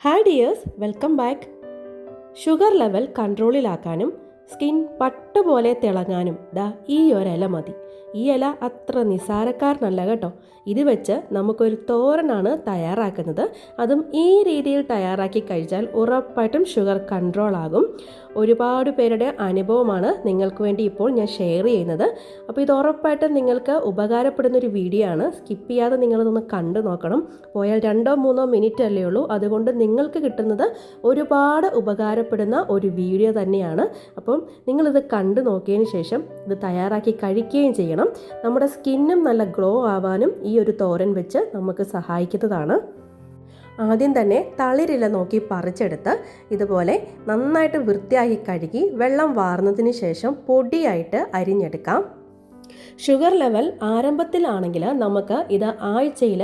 Hi dears, welcome back. Sugar level കൺട്രോളിലാക്കാനും skin പട്ടുപോലെ തിളങ്ങാനും ഈ ഒരില മതി. ഈ ഇല അത്ര നിസ്സാരക്കാരനല്ല കേട്ടോ. ഇത് വെച്ച് നമുക്കൊരു തോരനാണ് തയ്യാറാക്കുന്നത്. അതും ഈ രീതിയിൽ തയ്യാറാക്കി കഴിച്ചാൽ ഉറപ്പായിട്ടും ഷുഗർ കൺട്രോൾ ആകും. ഒരുപാട് പേരുടെ അനുഭവമാണ് നിങ്ങൾക്ക് വേണ്ടി ഇപ്പോൾ ഞാൻ ഷെയർ ചെയ്യുന്നത്. അപ്പോൾ ഇത് ഉറപ്പായിട്ടും നിങ്ങൾക്ക് ഉപകാരപ്പെടുന്നൊരു വീഡിയോ ആണ്. സ്കിപ്പ് ചെയ്യാതെ നിങ്ങളിതൊന്ന് കണ്ടു നോക്കണം. പോയാൽ 2-3 മിനിറ്റ് അല്ലേ ഉള്ളൂ. അതുകൊണ്ട് നിങ്ങൾക്ക് കിട്ടുന്നത് ഒരുപാട് ഉപകാരപ്പെടുന്ന ഒരു വീഡിയോ തന്നെയാണ്. അപ്പം നിങ്ങളിത് കണ്ടു നോക്കിയതിന് ശേഷം ഇത് തയ്യാറാക്കി കഴിക്കുകയും ചെയ്യണം. നമ്മുടെ സ്കിന്നും നല്ല ഗ്ലോ ആവാനും ഈ ഒരു തോരൻ വെച്ച് നമുക്ക് സഹായിക്കുന്നതാണ്. ആദ്യം തന്നെ തളിരില നോക്കി പറിച്ചെടുത്ത് ഇതുപോലെ നന്നായിട്ട് വൃത്തിയാക്കി കഴുകി വെള്ളം വാർന്നതിന് ശേഷം പൊടിയായിട്ട് അരിഞ്ഞെടുക്കാം. ഷുഗർ ലെവൽ ആരംഭത്തിലാണെങ്കിൽ നമുക്ക് ഇത് ആഴ്ചയിൽ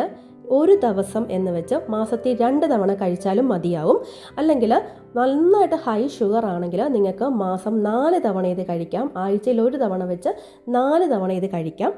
ഒരു ദിവസം എന്ന് വെച്ച് മാസത്തിൽ 2 തവണ കഴിച്ചാലും മതിയാവും. അല്ലെങ്കിൽ നന്നായിട്ട് ഹൈ ഷുഗർ ആണെങ്കിൽ നിങ്ങൾക്ക് മാസം 4 തവണ ഇത് കഴിക്കാം. ആഴ്ചയിൽ 1 തവണ വെച്ച് 4 തവണ ഇത് കഴിക്കാം.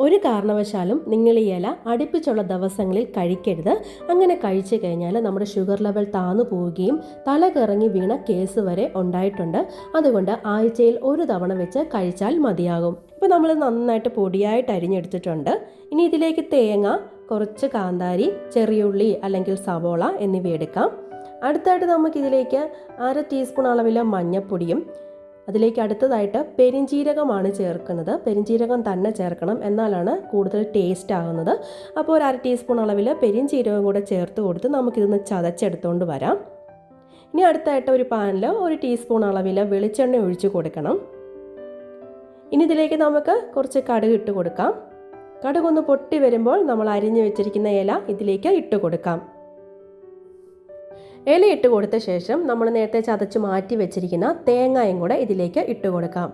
ഒരു കാരണവശാലും നിങ്ങൾ ഈ ഇല അടുപ്പിച്ചുള്ള ദിവസങ്ങളിൽ കഴിക്കരുത്. അങ്ങനെ കഴിച്ചു കഴിഞ്ഞാൽ നമ്മുടെ ഷുഗർ ലെവൽ താന്നു പോവുകയും തല കറങ്ങി വീണ കേസ് വരെ ഉണ്ടായിട്ടുണ്ട്. അതുകൊണ്ട് ആഴ്ചയിൽ 1 തവണ വെച്ച് കഴിച്ചാൽ മതിയാകും. ഇപ്പോൾ നമ്മൾ നന്നായിട്ട് പൊടിയായിട്ട് അരിഞ്ഞെടുത്തിട്ടുണ്ട്. ഇനി ഇതിലേക്ക് തേങ്ങ, കുറച്ച് കാന്താരി, ചെറിയുള്ളി അല്ലെങ്കിൽ സവോള എന്നിവ എടുക്കാം. അടുത്തായിട്ട് നമുക്കിതിലേക്ക് 1/2 ടീസ്പൂൺ അളവിൽ മഞ്ഞൾപ്പൊടിയും അതിലേക്ക് അടുത്തതായിട്ട് പെരിഞ്ജീരകമാണ് ചേർക്കുന്നത്. പെരിഞ്ജീരകം തന്നെ ചേർക്കണം, എന്നാലാണ് കൂടുതൽ ടേസ്റ്റ് ആകുന്നത്. അപ്പോൾ 1/2 ടീസ്പൂൺ അളവിൽ പെരിഞ്ജീരകം കൂടെ ചേർത്ത് കൊടുത്ത് നമുക്കിതൊന്ന് ചതച്ചെടുത്തുകൊണ്ട് വരാം. ഇനി അടുത്തായിട്ട് ഒരു പാനിൽ 1 ടീസ്പൂൺ അളവിൽ വെളിച്ചെണ്ണ ഒഴിച്ച് കൊടുക്കണം. ഇനി ഇതിലേക്ക് നമുക്ക് കുറച്ച് കടുക് ഇട്ട് കൊടുക്കാം. കടുകൊന്ന് പൊട്ടി വരുമ്പോൾ നമ്മൾ അരിഞ്ഞു വെച്ചിരിക്കുന്ന ഇല ഇതിലേക്ക് ഇട്ട് കൊടുക്കാം. ഇല ഇട്ട് കൊടുത്ത ശേഷം നമ്മൾ നേരത്തെ ചതച്ച് മാറ്റി വെച്ചിരിക്കുന്ന തേങ്ങയും കൂടെ ഇതിലേക്ക് ഇട്ട് കൊടുക്കാം.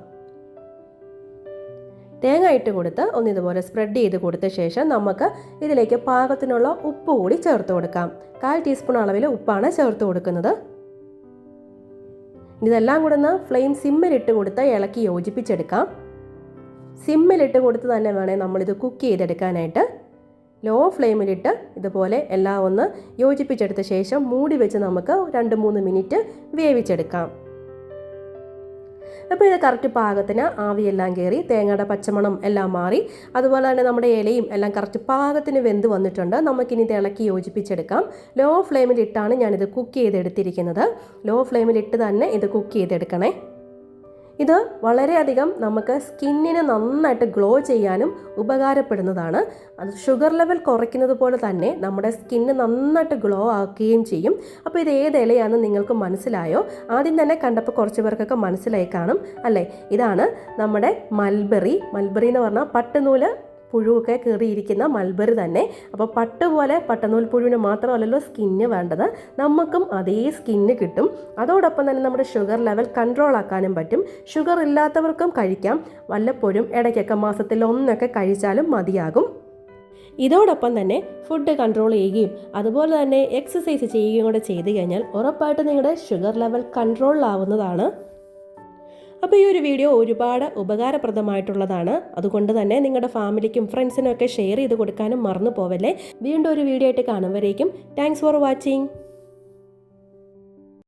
തേങ്ങ ഇട്ട് കൊടുത്ത് ഒന്ന് ഇതുപോലെ സ്പ്രെഡ് ചെയ്ത് കൊടുത്ത ശേഷം നമുക്ക് ഇതിലേക്ക് പാകത്തിനുള്ള ഉപ്പ് കൂടി ചേർത്ത് കൊടുക്കാം. 1/4 ടീസ്പൂൺ അളവിൽ ഉപ്പാണ് ചേർത്ത് കൊടുക്കുന്നത്. ഇതെല്ലാം കൂടെ ഒന്ന് ഫ്ലെയിം സിമ്മിലിട്ട് കൊടുത്ത് ഇളക്കി യോജിപ്പിച്ചെടുക്കാം. സിമ്മിലിട്ട് കൊടുത്ത് തന്നെ വേണേൽ നമ്മളിത് കുക്ക് ചെയ്തെടുക്കാനായിട്ട്. ലോ ഫ്ലെയിമിലിട്ട് ഇതുപോലെ എല്ലാം ഒന്ന് യോജിപ്പിച്ചെടുത്ത ശേഷം മൂടി വെച്ച് നമുക്ക് 2-3 മിനിറ്റ് വേവിച്ചെടുക്കാം. അപ്പോൾ ഇത് കറക്റ്റ് പാകത്തിന് ആവിയെല്ലാം കയറി തേങ്ങയുടെ പച്ചമണം എല്ലാം മാറി, അതുപോലെ തന്നെ നമ്മുടെ ഇലയും എല്ലാം കറക്റ്റ് പാകത്തിന് വെന്ത് വന്നിട്ടുണ്ട്. നമുക്കിനി ഇത് ഇളക്കി യോജിപ്പിച്ചെടുക്കാം. ലോ ഫ്ലെയിമിലിട്ടാണ് ഞാനിത് കുക്ക് ചെയ്തെടുത്തിരിക്കുന്നത്. ലോ ഫ്ലെയിമിലിട്ട് തന്നെ ഇത് കുക്ക് ചെയ്തെടുക്കണേ. ഇത് വളരെയധികം നമുക്ക് സ്കിന്നിന് നന്നായിട്ട് ഗ്ലോ ചെയ്യാനും ഉപകാരപ്പെടുന്നതാണ്. അത് ഷുഗർ ലെവൽ കുറയ്ക്കുന്നത് പോലെ തന്നെ നമ്മുടെ സ്കിന്ന് നന്നായിട്ട് ഗ്ലോ ആക്കുകയും ചെയ്യും. അപ്പോൾ ഇത് ഏത് ഇലയാണെന്ന് നിങ്ങൾക്ക് മനസ്സിലായോ? ആദ്യം തന്നെ കണ്ടപ്പോൾ കുറച്ച് പേർക്കൊക്കെ മനസ്സിലായി കാണും അല്ലേ? ഇതാണ് നമ്മുടെ മൽബറി. മൽബറി എന്ന് പറഞ്ഞാൽ പട്ടുനൂല് പുഴുവൊക്കെ കയറിയിരിക്കുന്ന മൽബറി തന്നെ. അപ്പോൾ പട്ടുപോലെ പട്ടനൂൽ പുഴുവിന് മാത്രമല്ലല്ലോ സ്കിന്ന് വേണ്ടത്, നമുക്കും അതേ സ്കിന്ന് കിട്ടും. അതോടൊപ്പം തന്നെ നമ്മുടെ ഷുഗർ ലെവൽ കൺട്രോൾ ആക്കാനും പറ്റും. ഷുഗർ ഇല്ലാത്തവർക്കും കഴിക്കാം. വല്ലപ്പോഴും ഇടയ്ക്കൊക്കെ മാസത്തിൽ 1 കഴിച്ചാലും മതിയാകും. ഇതോടൊപ്പം തന്നെ ഫുഡ് കൺട്രോൾ ചെയ്യുകയും അതുപോലെ തന്നെ എക്സസൈസ് ചെയ്യുകയും കൂടെ ചെയ്ത് കഴിഞ്ഞാൽ ഉറപ്പായിട്ട് നിങ്ങളുടെ ഷുഗർ ലെവൽ കൺട്രോളിലാവുന്നതാണ്. അപ്പോൾ ഈ ഒരു വീഡിയോ ഒരുപാട് ഉപകാരപ്രദമായിട്ടുള്ളതാണ്. അതുകൊണ്ട് തന്നെ നിങ്ങളുടെ ഫാമിലിക്കും ഫ്രണ്ട്സിനും ഒക്കെ ഷെയർ ചെയ്ത് കൊടുക്കാനും മറന്നു പോവല്ലേ. വീണ്ടും ഒരു വീഡിയോ ആയിട്ട് കാണുമ്പോഴേക്കും താങ്ക്സ് ഫോർ വാച്ചിങ്.